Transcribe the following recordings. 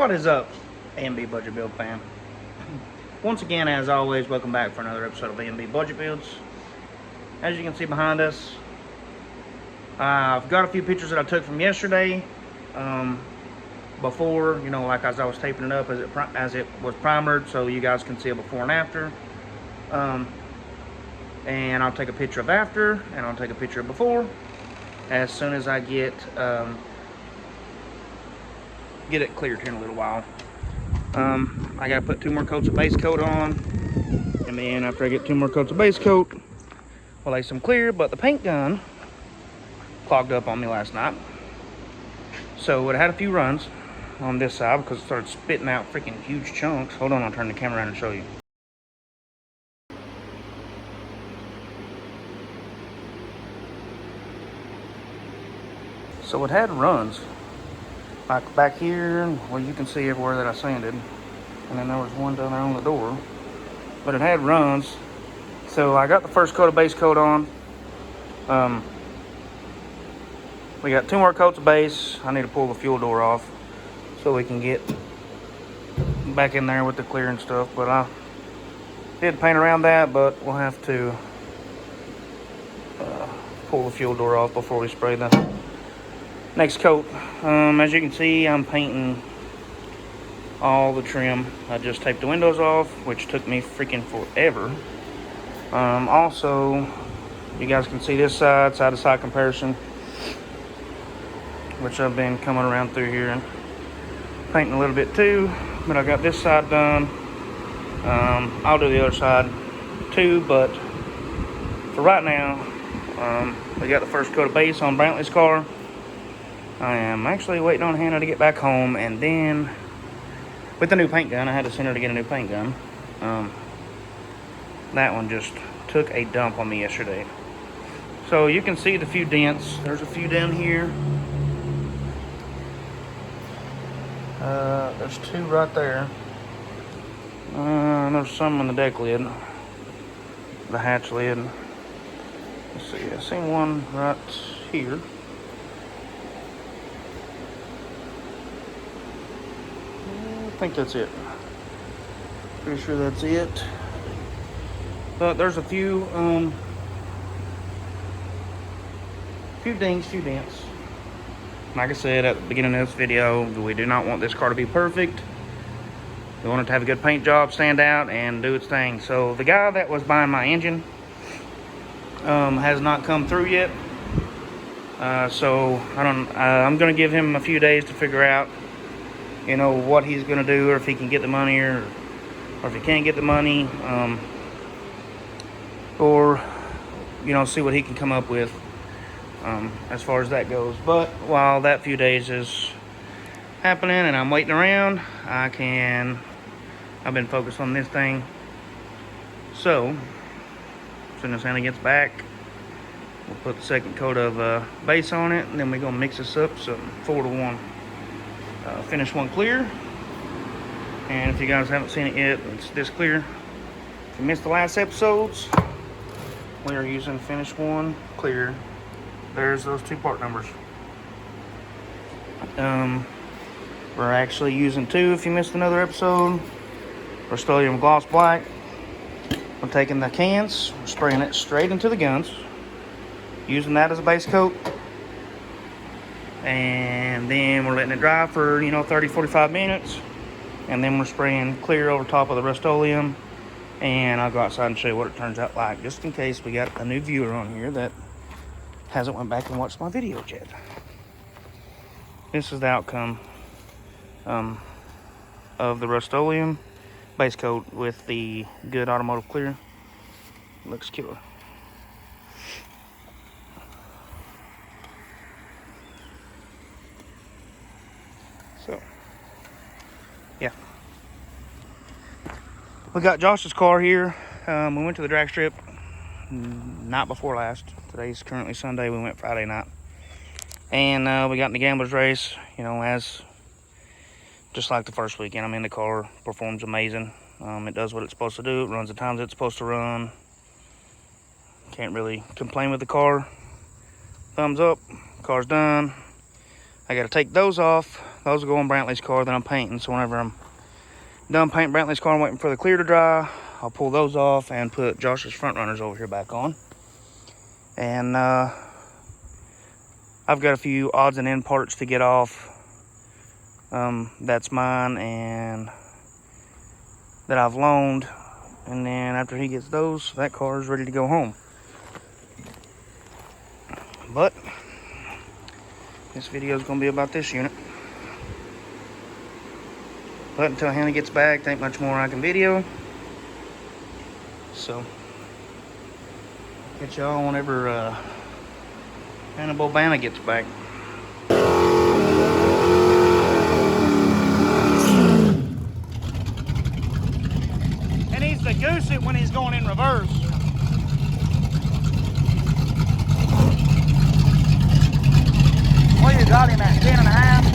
What is up, AMB Budget Build fam? Once again, as always, welcome back for another episode of AMB Budget Builds. As you can see behind us, I've got a few pictures that I took from yesterday. Before, you know, like as I was taping it up as it was primered, so you guys can see a before and after. And I'll take a picture of after, and I'll take a picture of before as soon as I get it cleared here in a little while. I gotta put 2 more coats of base coat on, and then after I get 2 more coats of base coat, we'll lay some clear. But the paint gun clogged up on me last night, so it had a few runs on this side because it started spitting out freaking huge chunks. Hold on, I'll turn the camera around and show you. So it had runs like back here, well, you can see everywhere that I sanded, and then there was one down there on the door, but it had runs. So I got the first coat of base coat on. We got 2 more coats of base. I need to pull the fuel door off so we can get back in there with the clear and stuff, but I did paint around that, but we'll have to pull the fuel door off before we spray the next coat. As you can see, I'm painting all the trim. I just taped the windows off, which took me freaking forever. Also, you guys can see this side to side comparison, which I've been coming around through here and painting a little bit too, but I got this side done. I'll do the other side too, but for right now, we got the first coat of base on Brantley's car. I am actually waiting on Hannah to get back home, and then with the new paint gun, I had to send her to get a new paint gun. That one just took a dump on me yesterday. So you can see the few dents. There's a few down here. There's 2 right there. There's some on the deck lid, the hatch lid. Let's see, I seen one right here. I think that's it. Pretty sure that's it. But there's a few dings, few dents. Like I said at the beginning of this video, we do not want this car to be perfect. We want it to have a good paint job, stand out, and do its thing. So the guy that was buying my engine has not come through yet. So I'm gonna give him a few days to figure out, you know, what he's gonna do, or if he can get the money, or if he can't get the money, or, you know, see what he can come up with as far as that goes. But while that few days is happening and I'm waiting around, I've been focused on this thing. So as soon as Hannah gets back, we'll put the second coat of base on it, and then we're gonna mix this up some 4-to-1. Finish one clear, and if you guys haven't seen it yet, it's this clear. If you missed the last episodes, we are using finish one clear. There's those 2 part numbers. We're actually using 2 if you missed another episode. Rust-Oleum Gloss Black. We're taking the cans, we're spraying it straight into the guns, using that as a base coat, and then we're letting it dry for, you know, 30-45 minutes, and then we're spraying clear over top of the Rust-Oleum, and I'll go outside and show you what it turns out like, just in case we got a new viewer on here that hasn't went back and watched my videos yet. This is the outcome of the Rust-Oleum base coat with the good automotive clear. Looks killer. So, yeah. We got Josh's car here. We went to the drag strip night before last. Today's currently Sunday. We went Friday night. And we got in the gambler's race, you know, as just like the first weekend. I mean, the car performs amazing. It does what it's supposed to do. It runs the times it's supposed to run. Can't really complain with the car. Thumbs up. Car's done. I got to take those off. those will go on Brantley's car that I'm painting. So whenever I'm done painting Brantley's car and waiting for the clear to dry, I'll pull those off and put Josh's front runners over here back on. And I've got a few odds and end parts to get off. That's mine and that I've loaned. And then after he gets those, that car is ready to go home. But this video is going to be about this unit. But until Hannah gets back, there ain't much more I can video. So, catch y'all whenever Hannah Bobana gets back. He needs to goose it when he's going in reverse. Well, you got him at 10.5.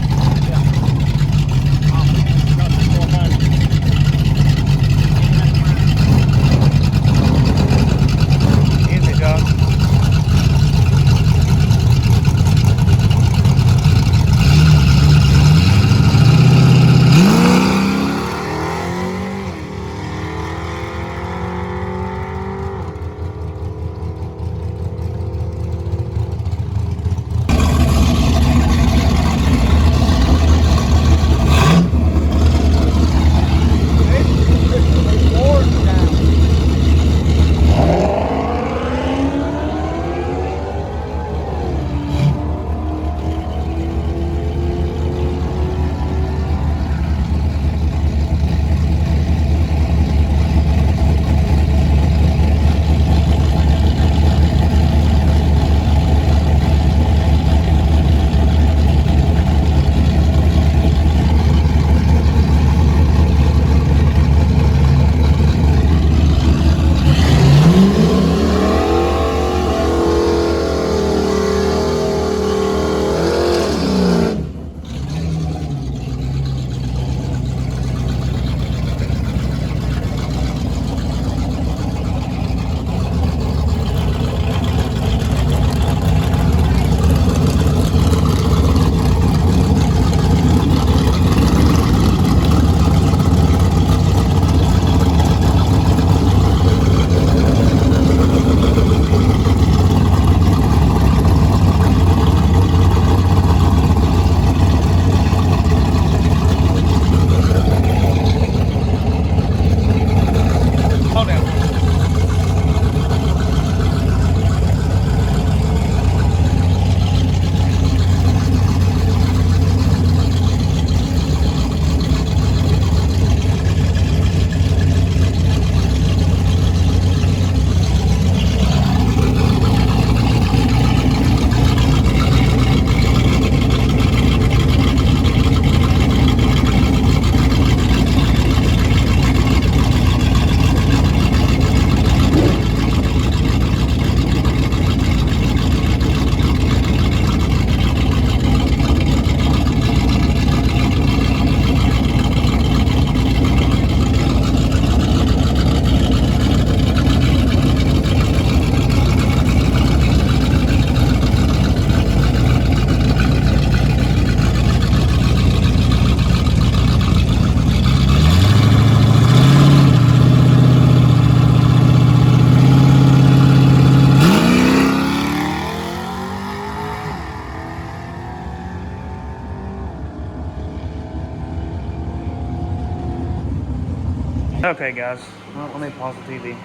Okay guys, well, let me pause the TV.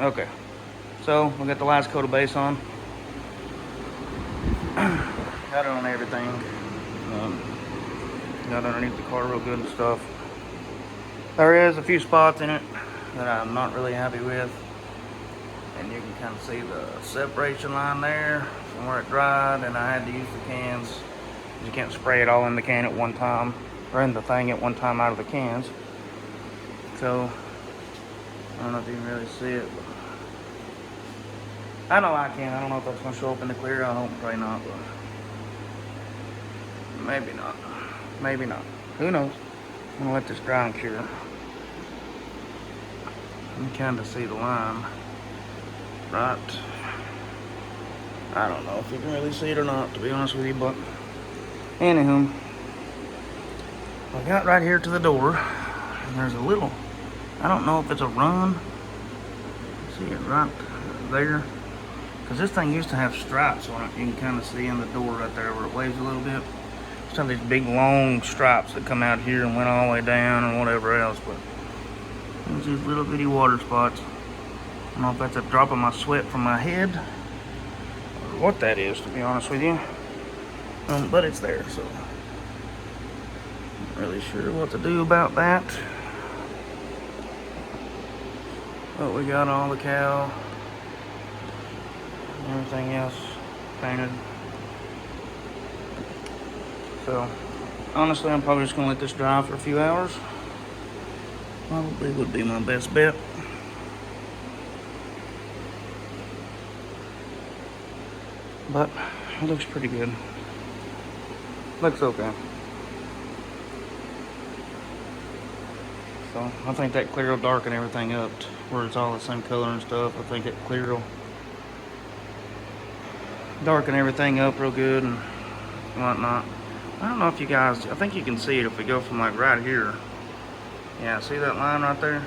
Okay, so we got the last coat of base on. Got it on everything. Got underneath the car real good and stuff. There is a few spots in it that I'm not really happy with. And you can kind of see the separation line there from where it dried, and I had to use the cans. You can't spray it all in the can at one time, or in the thing at one time out of the cans. So, I don't know if you can really see it, but I know I can. I don't know if that's going to show up in the clear. I hope probably not, but maybe not. Maybe not. Who knows? I'm going to let this dry and cure. You can kind of see the line. Right. I don't know if you can really see it or not, to be honest with you, but anywho, I got right here to the door, and there's a little, I don't know if it's a run. See it right there? Because this thing used to have stripes on it. You can kind of see in the door right there where it waves a little bit. It's got these big long stripes that come out here and went all the way down and whatever else, but there's these little bitty water spots. I don't know if that's a drop of my sweat from my head or what that is, to be honest with you. But it's there, so not really sure what to do about that. But we got all the cow, everything else painted. So honestly, I'm probably just gonna let this dry for a few hours. Probably would be my best bet. But it looks pretty good. Looks okay. So I think that clear will darken everything up to where it's all the same color and stuff. I think that clear will darken everything up real good and whatnot. I don't know if you guys, I think you can see it if we go from like right here. Yeah, see that line right there?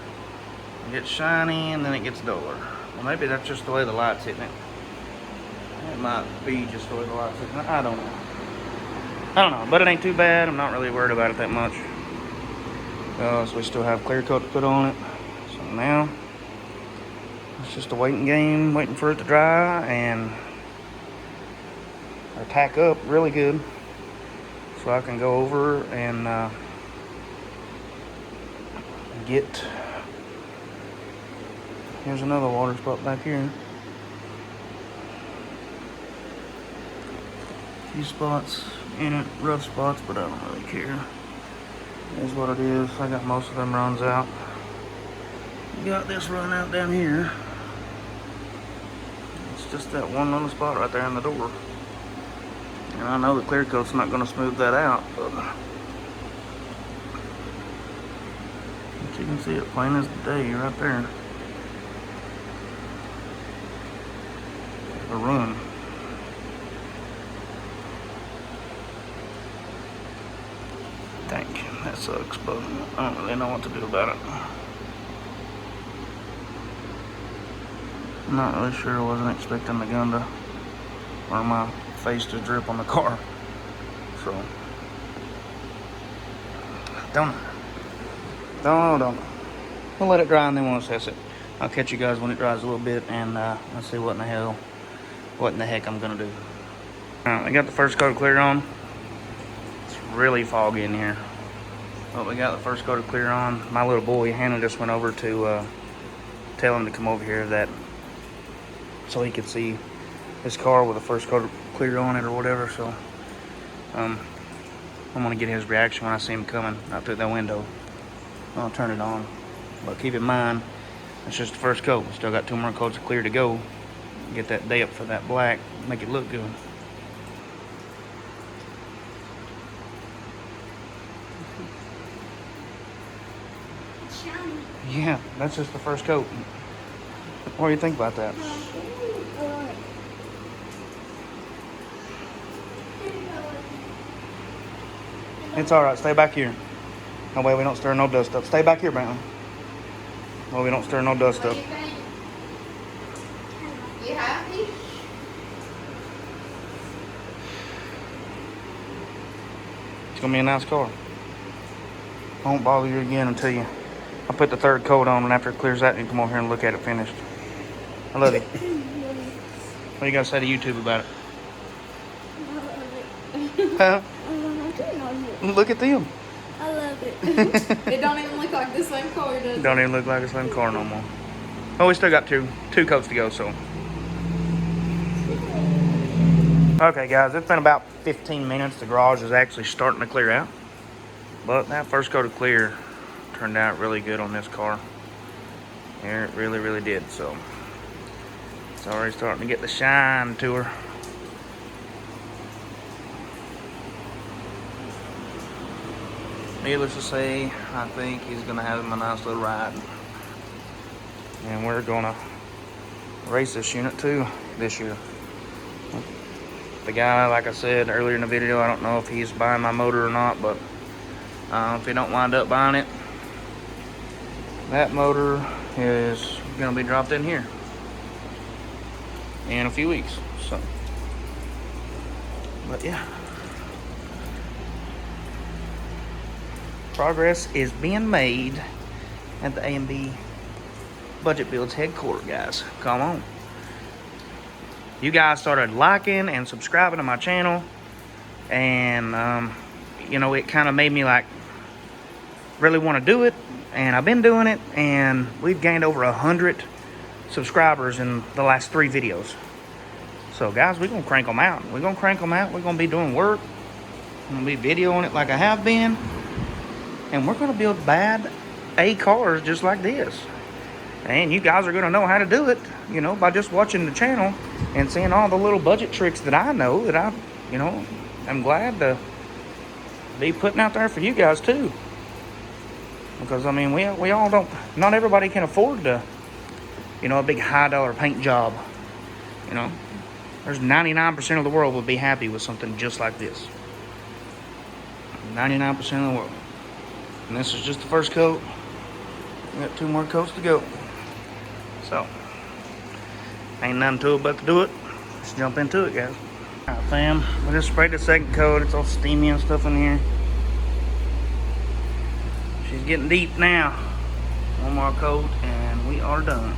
It gets shiny and then it gets duller. Well, maybe that's just the way the light's hitting it. It might be just the way the light's hitting it. I don't know, but it ain't too bad. I'm not really worried about it that much. So we still have clear coat to put on it. So now it's just a waiting game, waiting for it to dry and or tack up really good, so I can go over and get. Here's another water spot back here. A few spots in it, rough spots, but I don't really care. It is what it is. I got most of them runs out. Got this run out down here. It's just that one little spot right there in the door. And I know the clear coat's not going to smooth that out, but you can see it plain as day right there. The run. Dang, that sucks, but I don't really know what to do about it. I'm not really sure. I wasn't expecting the gun to, or my face to drip on the car. So, don't know. We'll let it dry and then we'll assess it. I'll catch you guys when it dries a little bit and I'll see what in the heck I'm gonna do. Alright, we got the first coat of clear on. It's really foggy in here. But we got the first coat of clear on. My little boy, Hannah, just went over to tell him to come over here so he could see his car with the first coat of clear on it or whatever. So I'm gonna get his reaction when I see him coming out through that window. I'll turn it on. But keep in mind, it's just the first coat. We still got 2 more coats of clear to go. Get that depth for that black, make it look good. Yeah, that's just the first coat. What do you think about that? It's alright, stay back here. That way we don't stir no dust up. Stay back here, Brandon. Well, we don't stir no dust up. You happy? It's gonna be a nice car. I won't bother you again until I put the 3rd coat on, and after it clears out, you can come over here and look at it finished. I love you. What do you gotta say to YouTube about it? Huh? Look at them. I love it. It don't even look like the same car, does it? Don't even look like the same car no more. Oh, we still got two coats to go, so. Okay, guys, it's been about 15 minutes. The garage is actually starting to clear out. But that first coat of clear turned out really good on this car. Yeah, it really, really did. So it's already starting to get the shine to her. Needless to say, I think he's going to have him a nice little ride. And we're going to race this unit too this year. The guy, like I said earlier in the video, I don't know if he's buying my motor or not, but If you don't wind up buying it, that motor is going to be dropped in here in a few weeks. So, but yeah, progress is being made at the A&B Budget Builds headquarters, guys. Come on. You guys started liking and subscribing to my channel, and you know, it kind of made me like really want to do it, and I've been doing it, and we've gained over 100 subscribers in the last 3 videos. So guys, we're gonna crank them out. We're gonna be doing work. I'm gonna be videoing it like I have been, and we're gonna build bad A cars just like this. And you guys are gonna know how to do it, you know, by just watching the channel and seeing all the little budget tricks that I know, that I, you know, I'm glad to be putting out there for you guys too. Because I mean, we all don't, not everybody can afford to, you know, a big high dollar paint job. You know, there's 99% of the world would be happy with something just like this. 99% of the world. And this is just the first coat. We got 2 more coats to go. So, ain't nothing to it but to do it. Let's jump into it, guys. Alright, fam, we just sprayed the second coat. It's all steamy and stuff in here. She's getting deep now. 1 more coat and we are done.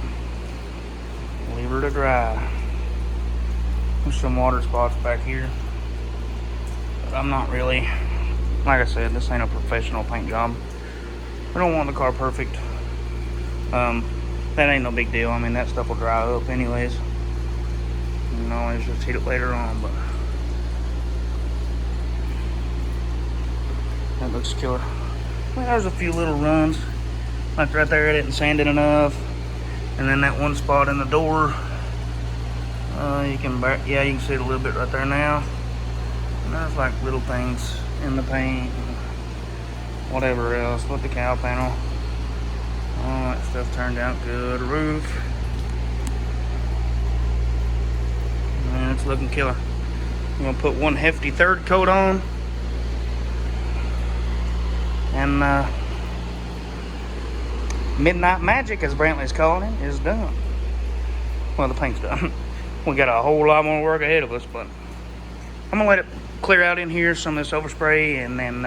Leave her to dry. There's some water spots back here. But I'm not really, like I said, this ain't a professional paint job. We don't want the car perfect. That ain't no big deal. I mean, that stuff will dry up anyways. You can always just heat it later on, but that looks killer. Well, there's a few little runs. Like right there, I didn't sand it enough. And then that one spot in the door, you can see it a little bit right there now. And there's like little things in the paint, and whatever else. With the cowl panel, all that stuff turned out good. Roof, man, it's looking killer. I'm gonna put one hefty 3rd coat on, and Midnight Magic, as Brantley's calling it, is done. Well, the paint's done. We got a whole lot more work ahead of us, but I'm gonna let it clear out in here, some of this overspray, and then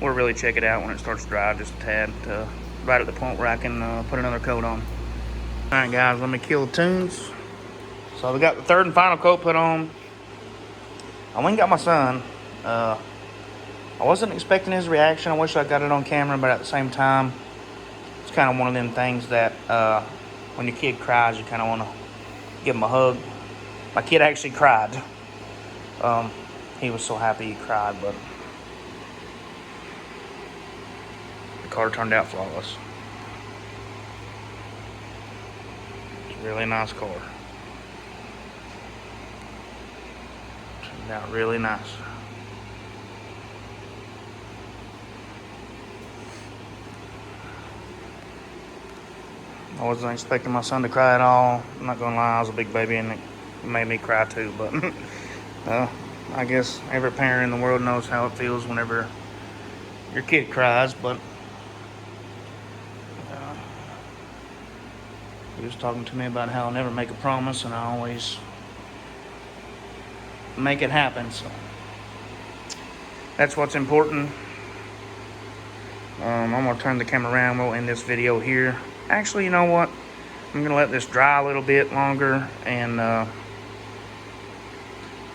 we'll really check it out when it starts to dry just a tad, right at the point where I can put another coat on. Alright guys, let me kill the tunes. So we got the 3rd and final coat put on. I went and got my son. I wasn't expecting his reaction. I wish I got it on camera, but at the same time, it's kind of one of them things that when your kid cries, you kind of want to give him a hug. My kid actually cried. He was so happy he cried, but the car turned out flawless. It's a really nice car. Turned out really nice. I wasn't expecting my son to cry at all. I'm not gonna lie, I was a big baby and it made me cry too, but I guess every parent in the world knows how it feels whenever your kid cries, but he was talking to me about how I'll never make a promise and I always make it happen, so that's what's important. I'm gonna turn the camera around. We'll end this video here. Actually, you know what? I'm gonna let this dry a little bit longer, and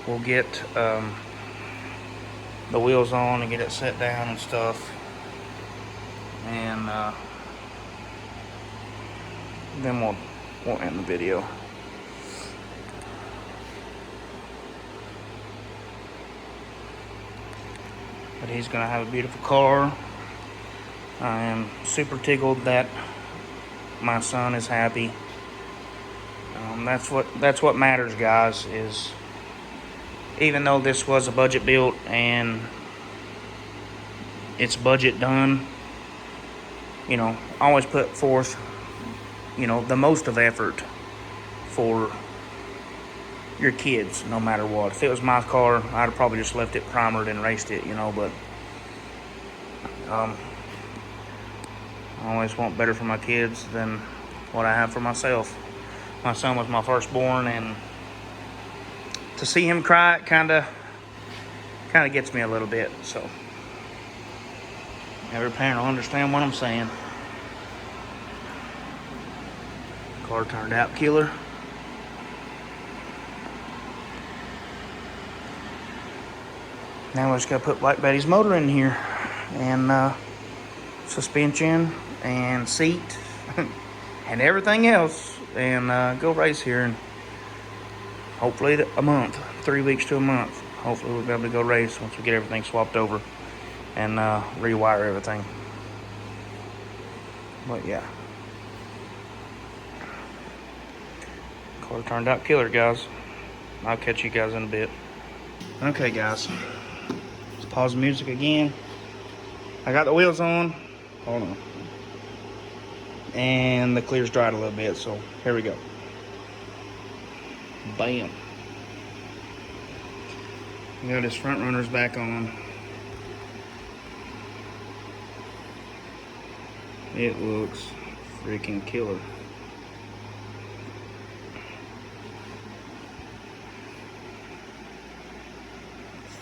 we'll get the wheels on and get it set down and stuff, and then we'll end the video. But he's gonna have a beautiful car. I am super tickled that my son is happy. That's what matters, guys, is even though this was a budget built and it's budget done, you know, always put forth, you know, the most of effort for your kids, no matter what. If it was my car, I'd have probably just left it primered and raced it, you know, but I always want better for my kids than what I have for myself. My son was my firstborn, and to see him cry, it kind of gets me a little bit. So every parent will understand what I'm saying. Car turned out killer. Now we just gotta put Black Betty's motor in here, and suspension and seat and everything else, and go race here in hopefully a month, 3 weeks to a month. Hopefully we'll be able to go race once we get everything swapped over and rewire everything. But yeah, car turned out killer, guys. I'll catch you guys in a bit. Okay, guys, let's pause the music again. I got the wheels on. Hold on. And the clear's dried a little bit, so here we go. Bam. We got his front runners back on. It looks freaking killer.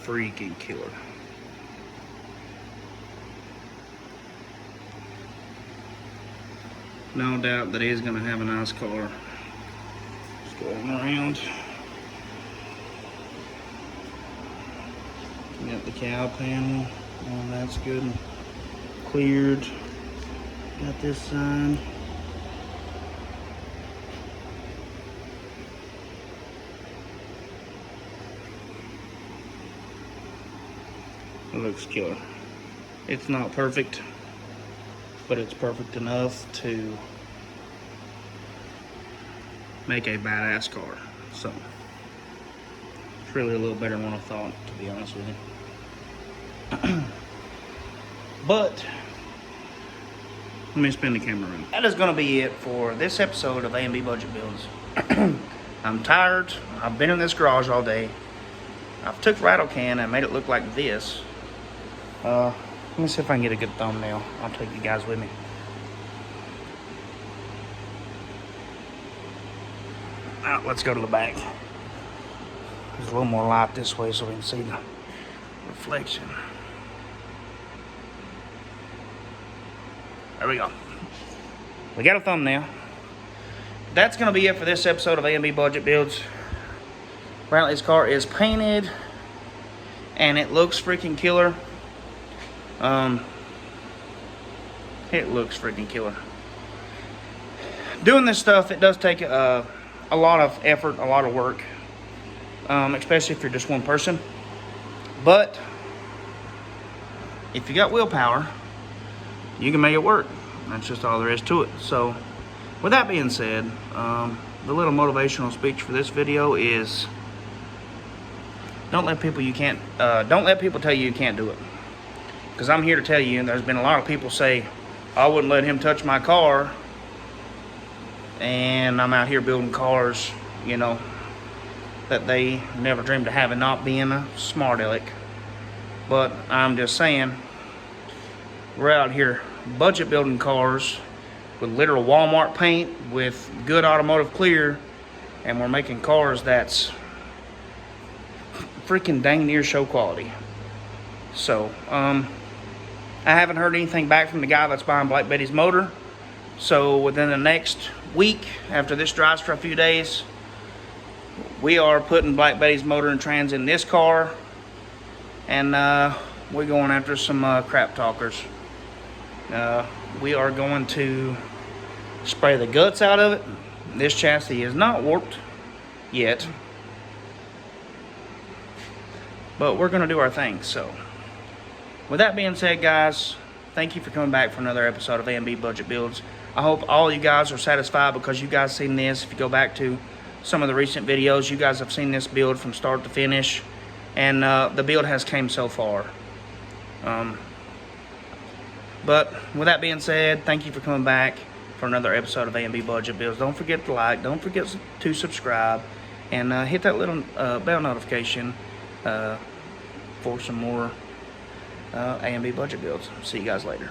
Freaking killer. No doubt that he's gonna have a nice car. Just going around. Got the cow panel. Oh, that's good and cleared. Got this side. It looks killer. It's not perfect, but it's perfect enough to make a badass car. So it's really a little better than what I thought, to be honest with you. But let me spin the camera around. That is going to be it for this episode of A&B Budget Builds. I'm tired. I've been in this garage all day. I've took rattle can and made it look like this. Let me see if I can get a good thumbnail. I'll take you guys with me. Now, let's go to the back. There's a little more light this way so we can see the reflection. There we go. We got a thumbnail. That's going to be it for this episode of A&B Budget Builds. Brantley's car is painted, and it looks freaking killer. It looks freaking killer. Doing this stuff, it does take a lot of effort, a lot of work, especially if you're just one person. But if you got willpower, you can make it work. That's just all there is to it. So with that being said, the little motivational speech for this video is don't let people tell you you can't do it. Because I'm here to tell you, and there's been a lot of people say, I wouldn't let him touch my car, and I'm out here building cars, you know, that they never dreamed of having, not being a smart aleck. But I'm just saying, we're out here budget building cars with literal Walmart paint, with good automotive clear, and we're making cars that's freaking dang near show quality. So, I haven't heard anything back from the guy that's buying Black Betty's motor. So within the next week, after this drives for a few days, we are putting Black Betty's motor and trans in this car, and we're going after some crap talkers. We are going to spray the guts out of it. This chassis is not warped yet, but we're going to do our thing. So with that being said, guys, thank you for coming back for another episode of A&B Budget Builds. I hope all you guys are satisfied, because you guys seen this. If you go back to some of the recent videos, you guys have seen this build from start to finish, and the build has came so far. But with that being said, thank you for coming back for another episode of A&B Budget Builds. Don't forget to like, don't forget to subscribe, and hit that little bell notification for some more A and B budget builds. See you guys later.